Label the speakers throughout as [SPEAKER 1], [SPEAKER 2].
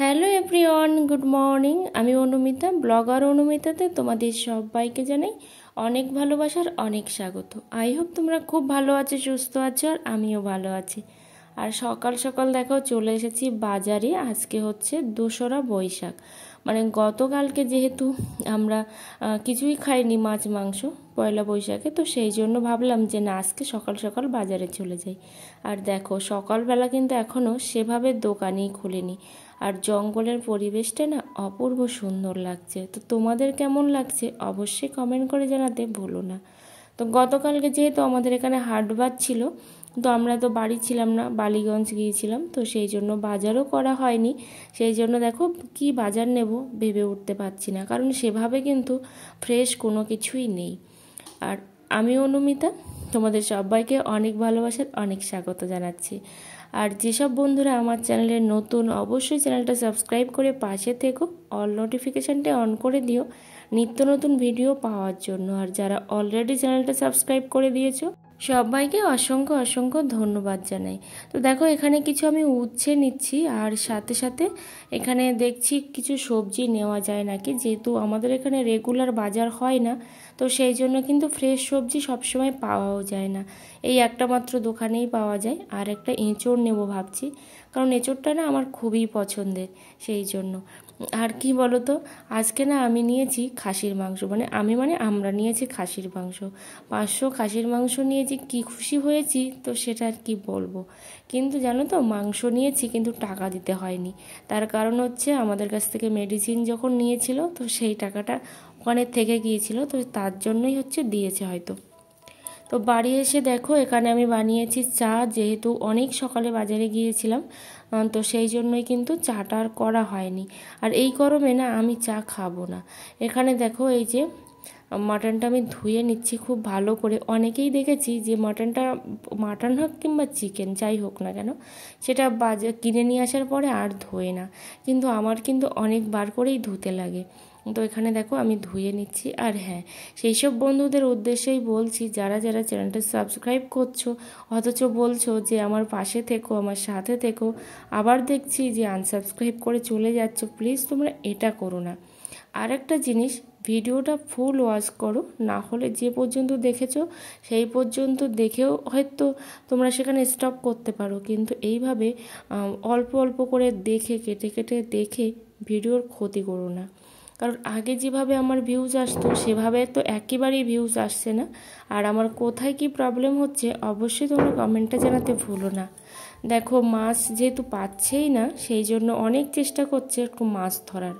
[SPEAKER 1] Hello everyone, good morning. আমি Anumita, blogger অনুমিতাতে তোমাদের সবাইকে জানাই অনেক ভালোবাসার অনেক স্বাগত। আই হোপ তোমরা খুব ভালো আছো, সুস্থ আছো, আর আমিও ভালো আছি। আর সকাল সকাল দেখো চলে এসেছি বাজারে। আজকে হচ্ছে 2রা বৈশাখ, মানে গতকালকে যেহেতু আমরা কিছুই খাইনি, মাছ মাংস, পয়লা বৈশাখে, তো সেই জন্য ভাবলাম যে না, আজকে সকাল সকাল বাজারে চলে যাই। আর দেখো সকালবেলা কিন্তু এখনও সেভাবে দোকানই খুলেনি, আর জঙ্গলের পরিবেশটা না অপূর্ব সুন্দর লাগছে। তো তোমাদের কেমন লাগছে অবশ্যই কমেন্ট করে জানাতে ভুলো না। তো গতকালকে যেহেতু আমাদের এখানে হাটবার ছিল, তো আমরা তো বাড়ি ছিলাম না, বালিগঞ্জ গিয়েছিলাম, তো সেই জন্য বাজারও করা হয়নি। সেই জন্য দেখো কি বাজার নেব ভেবে উঠতে পারছি না, কারণ সেভাবে কিন্তু ফ্রেশ কোনো কিছুই নেই। আর আমি অনুমিতা তোমাদের সবাইকে অনেক ভালোবাসার অনেক স্বাগত জানাচ্ছি। আর যেসব বন্ধুরা আমার চ্যানেলে নতুন, অবশ্যই চ্যানেলটা সাবস্ক্রাইব করে পাশে থেকো, অল নোটিফিকেশানটা অন করে দিও নিত্য নতুন ভিডিও পাওয়ার জন্য। আর যারা অলরেডি চ্যানেলটা সাবস্ক্রাইব করে দিয়েছো সবাইকে অসংখ্য অসংখ্য ধন্যবাদ জানাই। তো দেখো এখানে কিছু আমি উচ্ছে নিচ্ছি, আর সাথে সাথে এখানে দেখছি কিছু সবজি নেওয়া যায় নাকি, যেহেতু আমাদের এখানে রেগুলার বাজার হয় না, তো সেই জন্য কিন্তু ফ্রেশ সবজি সবসময় পাওয়াও যায় না। এই একটা মাত্র দোকানেই পাওয়া যায়। আর একটা এঁচোড় নেব ভাবছি, কারণ এঁচোড়টা না আমার খুবই পছন্দের, সেই জন্য। আর কি বলো তো, আজকে না আমি নিয়েছি খাসির মাংস, মানে আমরা নিয়েছি খাসির মাংস, 500 খাসির মাংস নিয়েছি। কি খুশি হয়েছি তো সেটা আর কি বলবো। কিন্তু জানো তো, মাংস নিয়েছি কিন্তু টাকা দিতে হয়নি। তার কারণ হচ্ছে আমাদের কাছ থেকে মেডিসিন যখন নিয়েছিল, তো সেই টাকাটা ওখানে থেকে গিয়েছিল, তো তার জন্যই হচ্ছে দিয়েছে হয়তো। তো বাড়ি এসে দেখো এখানে আমি বানিয়েছি চা, যেহেতু অনেক সকালে বাজারে গিয়েছিলাম, তো সেই জন্যই কিন্তু চাটা আর করা হয়নি। আর এই গরমে না আমি চা খাবো না। এখানে দেখো এই যে মাটনটা আমি ধুয়ে নিচ্ছি খুব ভালো করে। অনেকেই দেখেছি যে মাটন হোক কিংবা চিকেন যাই হোক না কেন, সেটা কিনে নিয়ে আসার পরে আর ধোয় না, কিন্তু আমার কিন্তু অনেকবার করেই ধুতে লাগে। তো এখানে দেখো আমি ধুয়ে নিচ্ছি। আর হ্যাঁ, সেই সব বন্ধুদের উদ্দেশ্যেই বলছি যারা যারা চ্যানেলটা সাবস্ক্রাইব করছো অথচ বলছো যে আমার পাশে থেকো, আমার সাথে থেকো, আবার দেখছি যে আনসাবস্ক্রাইব করে চলে যাচ্ছ, প্লিজ তোমরা এটা করো না। আর একটা জিনিস, ভিডিওটা ফুল ওয়াচ করো, না হলে যে পর্যন্ত দেখেছো সেই পর্যন্ত দেখেও হয়তো তোমরা সেখানে স্টপ করতে পারো, কিন্তু এইভাবে অল্প অল্প করে দেখে কেটে কেটে দেখে ভিডিওর ক্ষতি করো না। কারণ আগে যেভাবে আমার ভিউজ আসতো সেভাবে তো একেবারেই ভিউজ আসছে না। আর আমার কোথায় কি প্রবলেম হচ্ছে অবশ্যই তোমরা কমেন্টে জানাতে ভুলো না। দেখো মাছ যেহেতু পাচ্ছেই না, সেই জন্য অনেক চেষ্টা করছে একটু মাছ ধরার।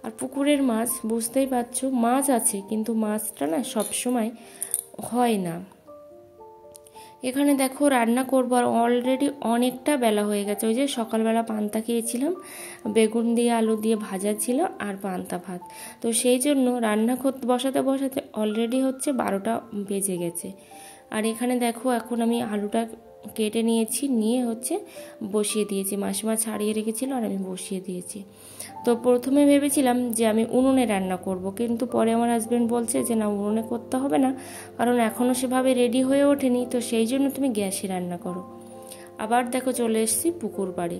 [SPEAKER 1] আর পুকুরের মাছ বুঝতেই পারছো, মাছ আছে কিন্তু মাছটা না সবসময় হয় না। এখানে দেখো রান্না করবো, আর অলরেডি অনেকটা বেলা হয়ে গেছে। ওই যে সকালবেলা পান্তা খেয়েছিলাম, বেগুন দিয়ে আলু দিয়ে ভাজা ছিল আর পান্তা ভাত, তো সেই জন্য রান্না বসাতে বসাতে অলরেডি হচ্ছে 12টা বেজে গেছে। আর এখানে দেখো এখন আমি আলুটা কেটে নিয়েছি, নিয়ে হচ্ছে বসিয়ে দিয়েছি। মাসিমা ছাড়িয়ে রেখেছিল আর আমি বসিয়ে দিয়েছি। তো প্রথমে ভেবেছিলাম যে আমি উনুনে রান্না করব, কিন্তু পরে আমার হাজব্যান্ড বলছে যে না, উনুনে করতে হবে না, কারণ এখনও সেভাবে রেডি হয়ে ওঠেনি, তো সেই জন্য তুমি গ্যাসে রান্না করো। আবার দেখো চলে এসেছি পুকুর পাড়ে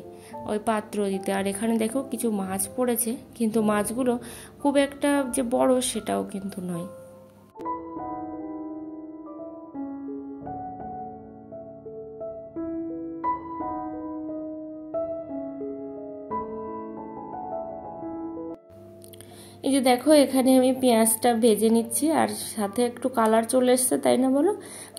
[SPEAKER 1] ওই পাত্র দিতে। আর এখানে দেখো কিছু মাছ পড়েছে, কিন্তু মাছগুলো খুব একটা যে বড় সেটাও কিন্তু নয়। এই যে দেখো এখানে আমি পেঁয়াজটা ভেজে নিচ্ছি, আর সাথে একটু কালার চলে এসছে, তাই না বলো?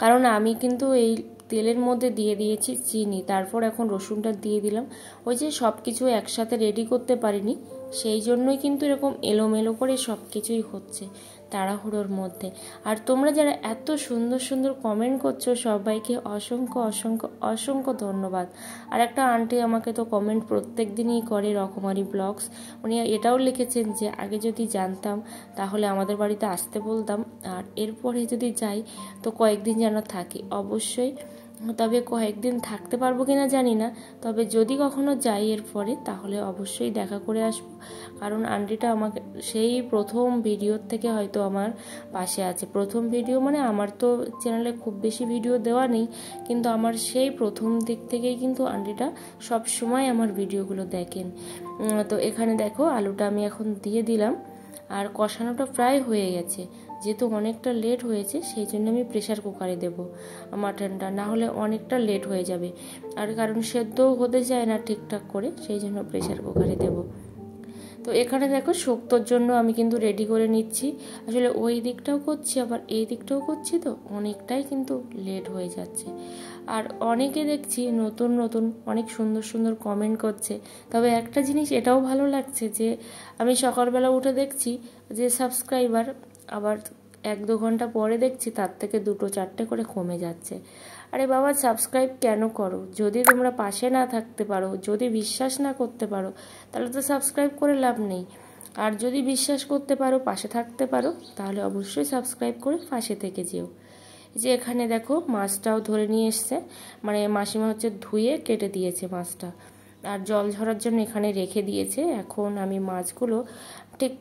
[SPEAKER 1] কারণ আমি কিন্তু এই তেলের মধ্যে দিয়ে দিয়েছি চিনি, তারপর এখন রসুনটা দিয়ে দিলাম। ওই যে সব কিছু একসাথে রেডি করতে পারিনি, সেই জন্যই কিন্তু এরকম এলোমেলো করে সব কিছুই হচ্ছে তাড়াহুড়োর মধ্যে। আর তোমরা যারা এত সুন্দর সুন্দর কমেন্ট করছো সবাইকে অসংখ্য অসংখ্য অসংখ্য ধন্যবাদ। আর একটা আন্টি আমাকে তো কমেন্ট প্রত্যেক দিনই করে, রকমারি ব্লগস, উনি এটাও লিখেছেন যে আগে যদি জানতাম তাহলে আমাদের বাড়িতে আসতে বলতাম, আর এরপরে যদি যাই তো কয়েকদিন যেন থাকি। অবশ্যই তবে কয়েকদিন থাকতে পারবো কিনা জানি না, তবে যদি কখনো যাই এরপরে তাহলে অবশ্যই দেখা করে আসবো। কারণ আন্টিটা আমাকে সেই প্রথম ভিডিওর থেকে হয়তো আমার পাশে আছে। প্রথম ভিডিও মানে আমার তো চ্যানেলে খুব বেশি ভিডিও দেওয়া নেই, কিন্তু আমার সেই প্রথম দিক থেকেই কিন্তু আন্টিটা সব সময় আমার ভিডিওগুলো দেখেন। তো এখানে দেখো আলুটা আমি এখন দিয়ে দিলাম, আর কষানোটা প্রায় হয়ে গেছে। যেহেতু অনেকটা লেট হয়েছে সেই জন্য আমি প্রেশার কুকারে দেবো মাটনটা, না হলে অনেকটা লেট হয়ে যাবে। আর কারণ সেদ্ধও হতে চায় না ঠিকঠাক করে, সেই জন্য প্রেশার কুকারে দেবো। তো এখানে দেখো শুক্তোর জন্য আমি কিন্তু রেডি করে নিচ্ছি। আসলে ওই দিকটাও করছি আবার এই দিকটাও করছি, তো অনেকটাই কিন্তু লেট হয়ে যাচ্ছে। আর অনেকে দেখছি নতুন নতুন অনেক সুন্দর সুন্দর কমেন্ট করছে। তবে একটা জিনিস এটাও ভালো লাগছে যে আমি সকালবেলা উঠে দেখছি যে সাবস্ক্রাইবার আবার 1-2 ঘন্টা পরে দেখছি তার থেকে 2-4টে করে কমে যাচ্ছে। আরে বাবা, সাবস্ক্রাইব কেন করো? যদি তোমরা পাশে না থাকতে পারো, যদি বিশ্বাস না করতে পারো, তাহলে তো সাবস্ক্রাইব করে লাভ নেই। আর যদি বিশ্বাস করতে পারো, পাশে থাকতে পারো, তাহলে অবশ্যই সাবস্ক্রাইব করে পাশে থেকে যেও। যে এখানে দেখো মাছটাও ধরে নিয়ে এসছে, মানে মাসিমা হচ্ছে ধুয়ে কেটে দিয়েছে মাছটা, আর জল ঝরার জন্য এখানে রেখে দিয়েছে। এখন আমি মাছগুলো ঠিক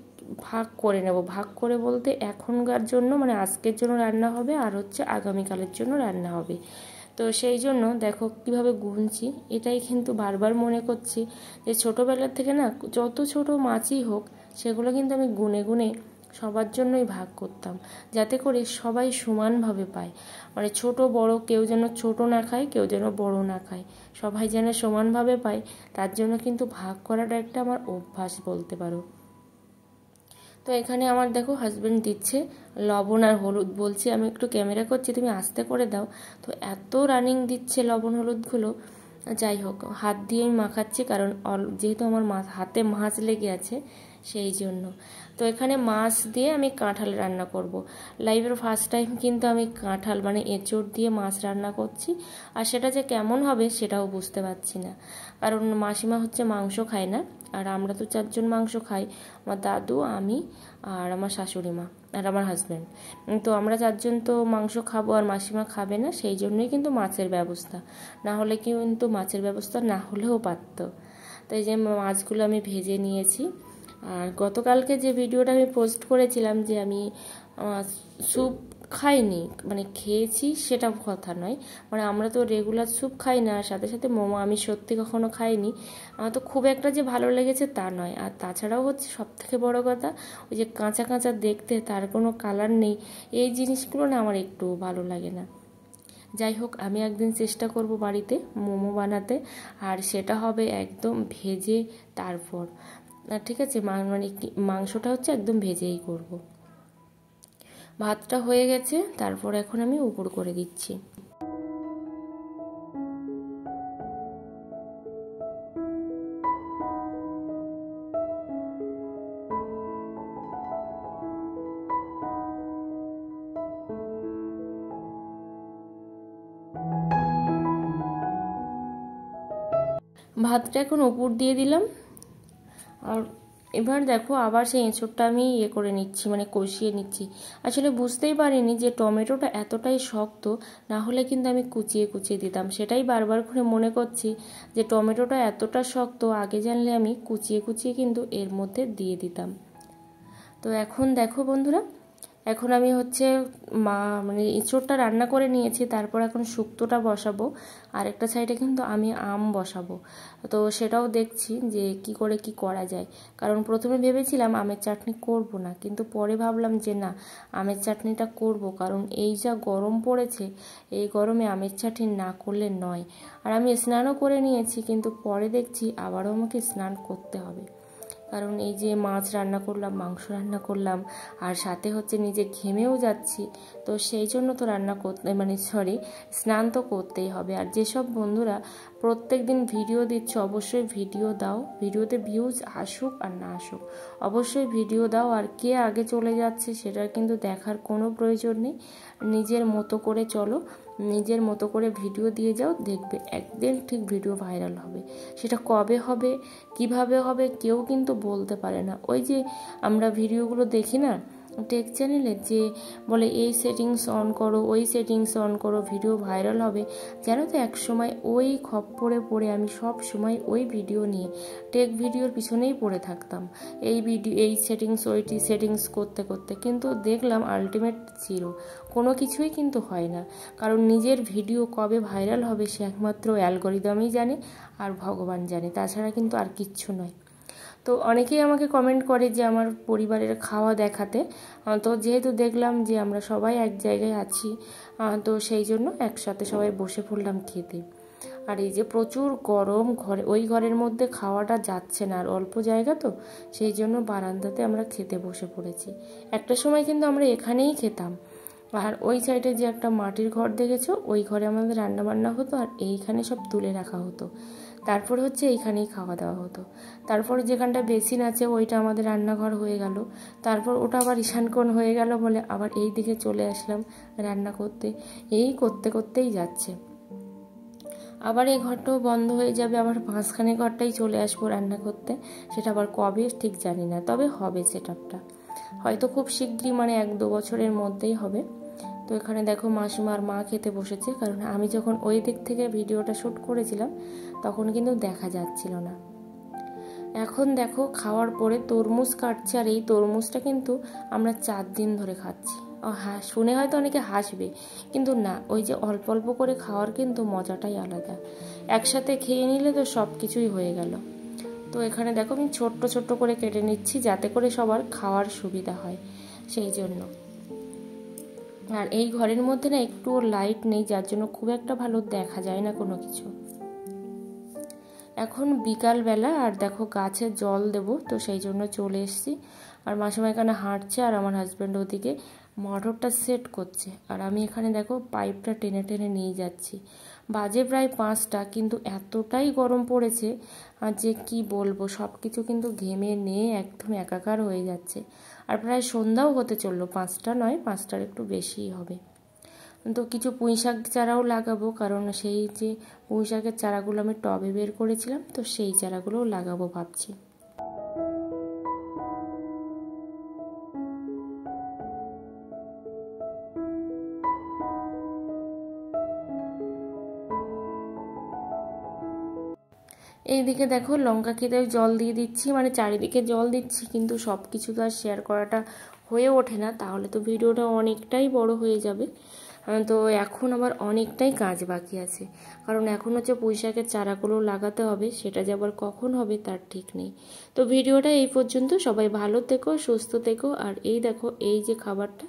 [SPEAKER 1] ভাগ করে নেব। ভাগ করে বলতে এখনকার জন্য মানে আজকের জন্য রান্না হবে, আর হচ্ছে আগামীকালের জন্য রান্না হবে। তো সেই জন্য দেখো কিভাবে গুনছি, এটাই কিন্তু বারবার মনে করছি যে ছোটোবেলার থেকে না যত ছোট মাছই হোক সেগুলো কিন্তু আমি গুনে গুনে সবার জন্যই ভাগ করতাম, যাতে করে সবাই সমানভাবে পায়। মানে ছোট বড় কেউ যেন ছোট না খায়, কেউ যেন বড় না খায়, সবাই যেন সমানভাবে পায়। তার জন্য কিন্তু ভাগ করাটা একটা আমার অভ্যাস বলতে পারো। তো এখানে আমার দেখো হাজব্যান্ড দিচ্ছে লবণ আর হলুদ, বলছি আমি একটু ক্যামেরা করছি তুমি আস্তে করে দাও। তো এত রানিং দিচ্ছে লবণ হলুদগুলো, যাই হোক হাত দিয়েই মাখাচ্ছি, কারণ যেহেতু আমার হাতে মাছ লেগে আছে সেই জন্য। তো এখানে মাছ দিয়ে আমি কাঁঠাল রান্না করব। লাইভের ফার্স্ট টাইম কিন্তু আমি কাঁঠাল মানে এঁচোড় দিয়ে মাছ রান্না করছি, আর সেটা যে কেমন হবে সেটাও বুঝতে পারছি না। কারণ মাসিমা হচ্ছে মাংস খায় না, আর আমরা তো 4 জন মাংস খাই, আমার দাদু, আমি আর আমার শাশুড়ি মা আর আমার হাজব্যান্ড। তো আমরা 4 জন তো মাংস খাবো, আর মাসিমা খাবে না, সেই জন্যই কিন্তু মাছের ব্যবস্থা। না হলে কিন্তু মাছের ব্যবস্থা না হলেও পারতো। তো এই যে মাছগুলো আমি ভেজে নিয়েছি। আর গতকালকে যে ভিডিওটা আমি পোস্ট করেছিলাম যে আমি স্যুপ খাইনি, মানে খেয়েছি সেটা কথা নয়, মানে আমরা তো রেগুলার স্যুপ খাই না, সাথে সাথে মোমো আমি সত্যি কখনো খাইনি। আমার তো খুব একটা যে ভালো লেগেছে তা নয়। আর তাছাড়াও হচ্ছে সবথেকে বড় কথা, ওই যে কাঁচা কাঁচা দেখতে, তার কোনো কালার নেই, এই জিনিসগুলো না আমার একটু ভালো লাগে না। যাই হোক, আমি একদিন চেষ্টা করব বাড়িতে মোমো বানাতে, আর সেটা হবে একদম ভেজে। তারপর ঠিক আছে, মানে মাংসটা হচ্ছে একদম ভেজেই করব। ভাতটা হয়ে গেছে, তারপর এখন আমি উপর করে দিচ্ছি। ভাতটা এখন উপর দিয়ে দিলাম, আর এবার দেখো আবার সেই এঁচোড়টা আমি করে নিচ্ছি, মানে কষিয়ে নিচ্ছি। আসলে বুঝতেই পারিনি যে টমেটোটা এতটাই শক্ত, না হলে কিন্তু আমি কুচিয়ে কুচিয়ে দিতাম। সেটাই বারবার করে মনে করছি যে টমেটোটা এতটা শক্ত, আগে জানলে আমি কুচিয়ে কুচিয়ে কিন্তু এর মধ্যে দিয়ে দিতাম। তো এখন দেখো বন্ধুরা, এখন আমি হচ্ছে মানে এঁচোড়টা রান্না করে নিয়েছি, তারপর এখন শুক্তোটা বসাবো, আর একটা সাইডে কিন্তু আমি আম বসাবো। তো সেটাও দেখছি যে কি করে কি করা যায়। কারণ প্রথমে ভেবেছিলাম আমের চাটনি করব না, কিন্তু পরে ভাবলাম যে না, আমের চাটনিটা করব, কারণ এই যা গরম পড়েছে, এই গরমে আমের চাটনি না করলে নয়। আর আমি স্নানও করে নিয়েছি, কিন্তু পরে দেখছি আবারও আমাকে স্নান করতে হবে। কারণ এই যে মাছ রান্না করলাম, মাংস রান্না করলাম, আর সাথে হচ্ছে নিজে ঘেমেও যাচ্ছি, তো সেই জন্য তো রান্না করতে মানে স্নান তো করতেই হবে। আর যেসব বন্ধুরা প্রত্যেক দিন ভিডিও দিচ্ছ, অবশ্যই ভিডিও দাও, ভিডিওতে ভিউজ আসুক আর না আসুক, অবশ্যই ভিডিও দাও। আর কে আগে চলে যাচ্ছে সেটার কিন্তু দেখার কোনো প্রয়োজন নেই, নিজের মতো করে চলো, নিজের মতো করে ভিডিও দিয়ে যাও, দেখবে একদিন ঠিক ভিডিও ভাইরাল হবে। সেটা কবে হবে, কিভাবে হবে, কেউ কিন্তু বলতে পারে না। ওই যে আমরা ভিডিওগুলো দেখি না, টেক চ্যানেলে যে বলে এই সেটিংস অন করো, ওই সেটিংস অন করো, ভিডিও ভাইরাল হবে। জানো তো এক সময় ওই খপ্পরে পড়ে আমি সব সময় ওই ভিডিও নিয়ে টেক ভিডিওর পিছনেই পড়ে থাকতাম, এই সেটিংস ওইটি সেটিংস করতে করতে, কিন্তু দেখলাম আলটিমেট জিরো, কোনো কিছুই কিন্তু হয় না। কারণ নিজের ভিডিও কবে ভাইরাল হবে সে একমাত্র অ্যালগরিদমই জানে আর ভগবান জানে, তাছাড়া কিন্তু আর কিচ্ছু নয়। তো অনেকেই আমাকে কমেন্ট করে যে আমার পরিবারের খাওয়া দেখাতে, তো যেহেতু দেখলাম যে আমরা সবাই এক জায়গায় আছি, তো সেই জন্য একসাথে সবাই বসে পড়লাম খেতে। আর এই যে প্রচুর গরম, ওই ঘরের মধ্যে খাওয়াটা যাচ্ছে না, আর অল্প জায়গা তো সেই জন্য বারান্দাতে আমরা খেতে বসে পড়েছি। একটা সময় কিন্তু আমরা এখানেই খেতাম, আর ওই সাইডে যে একটা মাটির ঘর দেখেছো ওই ঘরে আমাদের রান্নাবান্না হতো, আর এইখানে সব তুলে রাখা হতো, তারপরে হচ্ছে এইখানেই খাওয়া দাওয়া হতো। তারপরে যেখানটা বেসিন আছে ওইটা আমাদের রান্নাঘর হয়ে গেল, তারপর ওটা আবার ঈশানকোণ হয়ে গেল বলে আবার এই দিকে চলে আসলাম রান্না করতে, এই করতে করতেই যাচ্ছে। আবার এই ঘরটাও বন্ধ হয়ে যাবে, আবার মাঝখানে ঘরটাই চলে আসবো রান্না করতে, সেটা আবার কবে ঠিক জানি না, তবে হবে সেটআপটা হয়তো খুব শিগগিরই, মানে 1-2 বছরের মধ্যেই হবে। তো এখানে দেখো মাসিমার মা খেতে বসেছে, কারণ আমি যখন ওই দিক থেকে ভিডিওটা শ্যুট করেছিলাম তখন কিন্তু দেখা যাচ্ছিল না। এখন দেখো খাওয়ার পরে তরমুজ কাটছে, আর এই তরমুজটা কিন্তু আমরা 4 দিন ধরে খাচ্ছি। শুনে হয়তো অনেকে হাসবে, কিন্তু না, ওই যে অল্প অল্প করে খাওয়ার কিন্তু মজাটাই আলাদা, একসাথে খেয়ে নিলে তো সব কিছুই হয়ে গেল। তো এখানে দেখো আমি ছোট্ট ছোট্ট করে কেটে নিচ্ছি যাতে করে সবার খাওয়ার সুবিধা হয় সেই জন্য। আর এই ঘরের মধ্যে না একটুও লাইট নেই, যার জন্য খুব একটা ভালো দেখা যায় না কোনো কিছু। এখন বিকালবেলা, আর দেখো গাছে জল দেব, তো সেই জন্য চলে এসেছি। আর মাসিমা এখানে হাঁটছে, আর আমার হাজব্যান্ড ওদিকে মোটরটা সেট করছে, আর আমি এখানে দেখো পাইপটা টেনে টেনে নিয়ে যাচ্ছি। বাজে প্রায় 5টা, কিন্তু এতটাই গরম পড়েছে আর যে কি বলবো, সব কিছু কিন্তু ঘেমে নিয়ে একদম একাকার হয়ে যাচ্ছে। আর প্রায় সন্ধ্যাও হতে চললো, 5টা নয়, 5টার একটু বেশিই হবে। তো কিছু পুঁইশাক চারাও লাগাবো, কারণ সেই যে পুঁইশাকের চারাগুলো আমি টবে বের করেছিলাম, তো সেই চারাগুলোও লাগাবো ভাবছি। এইদিকে দেখো লঙ্কা খেতেও জল দিয়ে দিচ্ছি, মানে চারিদিকে জল দিচ্ছি, কিন্তু সব কিছু তো আর শেয়ার করাটা হয়ে ওঠে না, তাহলে তো ভিডিওটা অনেকটাই বড় হয়ে যাবে। তো এখন আবার অনেকটাই কাজ বাকি আছে, কারণ এখন হচ্ছে পুঁইশাকের চারাগুলো লাগাতে হবে, সেটা যে আবার কখন হবে তার ঠিক নেই। তো ভিডিওটা এই পর্যন্ত, সবাই ভালো থেকো, সুস্থ থেকো। আর এই দেখো এই যে খাবারটা,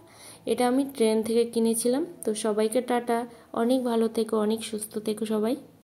[SPEAKER 1] এটা আমি ট্রেন থেকে কিনেছিলাম। তো সবাইকে টাটা, অনেক ভালো থেকো, অনেক সুস্থ থেকো সবাই।